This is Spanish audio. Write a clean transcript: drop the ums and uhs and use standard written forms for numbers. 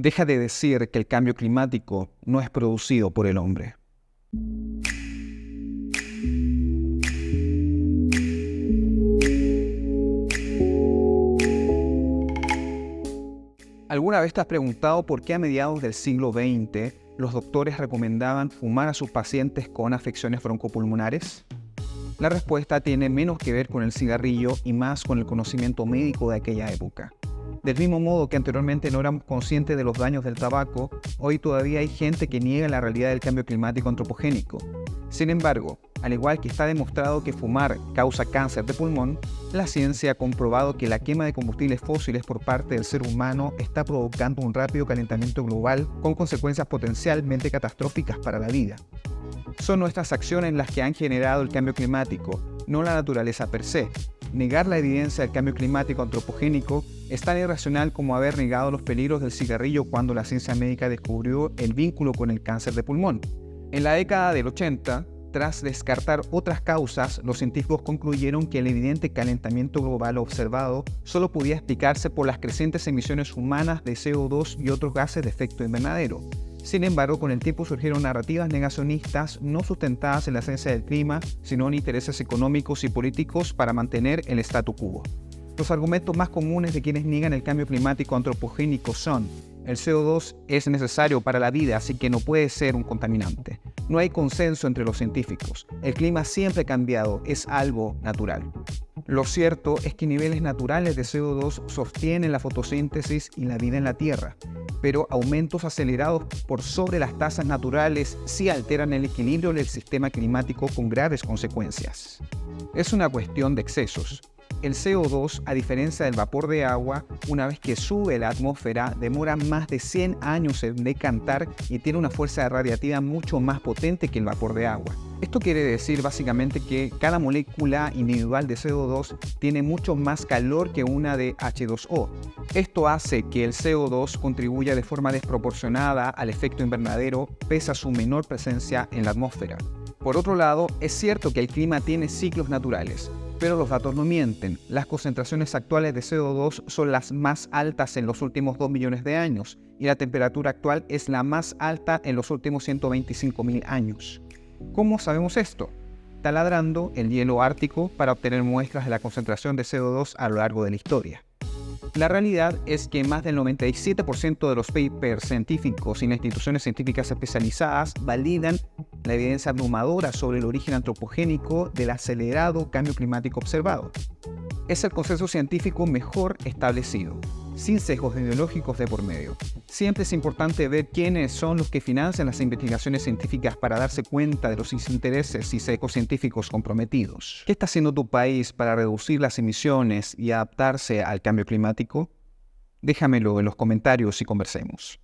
Deja de decir que el cambio climático no es producido por el hombre. ¿Alguna vez te has preguntado por qué a mediados del siglo XX los doctores recomendaban fumar a sus pacientes con afecciones broncopulmonares? La respuesta tiene menos que ver con el cigarrillo y más con el conocimiento médico de aquella época. Del mismo modo que anteriormente no éramos conscientes de los daños del tabaco, hoy todavía hay gente que niega la realidad del cambio climático antropogénico. Sin embargo, al igual que está demostrado que fumar causa cáncer de pulmón, la ciencia ha comprobado que la quema de combustibles fósiles por parte del ser humano está provocando un rápido calentamiento global con consecuencias potencialmente catastróficas para la vida. Son nuestras acciones las que han generado el cambio climático, no la naturaleza per se. Negar la evidencia del cambio climático antropogénico es tan irracional como haber negado los peligros del cigarrillo cuando la ciencia médica descubrió el vínculo con el cáncer de pulmón. En la década del 80, tras descartar otras causas, los científicos concluyeron que el evidente calentamiento global observado solo podía explicarse por las crecientes emisiones humanas de CO2 y otros gases de efecto invernadero. Sin embargo, con el tiempo surgieron narrativas negacionistas no sustentadas en la ciencia del clima, sino en intereses económicos y políticos para mantener el statu quo. Los argumentos más comunes de quienes niegan el cambio climático antropogénico son: el CO2 es necesario para la vida, así que no puede ser un contaminante. No hay consenso entre los científicos. El clima siempre ha cambiado, es algo natural. Lo cierto es que niveles naturales de CO2 sostienen la fotosíntesis y la vida en la Tierra, pero aumentos acelerados por sobre las tasas naturales sí alteran el equilibrio del sistema climático con graves consecuencias. Es una cuestión de excesos. El CO2, a diferencia del vapor de agua, una vez que sube a la atmósfera, demora más de 100 años en decantar y tiene una fuerza radiativa mucho más potente que el vapor de agua. Esto quiere decir básicamente que cada molécula individual de CO2 tiene mucho más calor que una de H2O. Esto hace que el CO2 contribuya de forma desproporcionada al efecto invernadero pese a su menor presencia en la atmósfera. Por otro lado, es cierto que el clima tiene ciclos naturales, pero los datos no mienten. Las concentraciones actuales de CO2 son las más altas en los últimos 2 millones de años y la temperatura actual es la más alta en los últimos 125.000 años. ¿Cómo sabemos esto? Taladrando el hielo ártico para obtener muestras de la concentración de CO2 a lo largo de la historia. La realidad es que más del 97% de los papers científicos y las instituciones científicas especializadas validan la evidencia abrumadora sobre el origen antropogénico del acelerado cambio climático observado. Es el consenso científico mejor establecido, sin sesgos ideológicos de por medio. Siempre es importante ver quiénes son los que financian las investigaciones científicas para darse cuenta de los intereses y sesgos científicos comprometidos. ¿Qué está haciendo tu país para reducir las emisiones y adaptarse al cambio climático? Déjamelo en los comentarios y conversemos.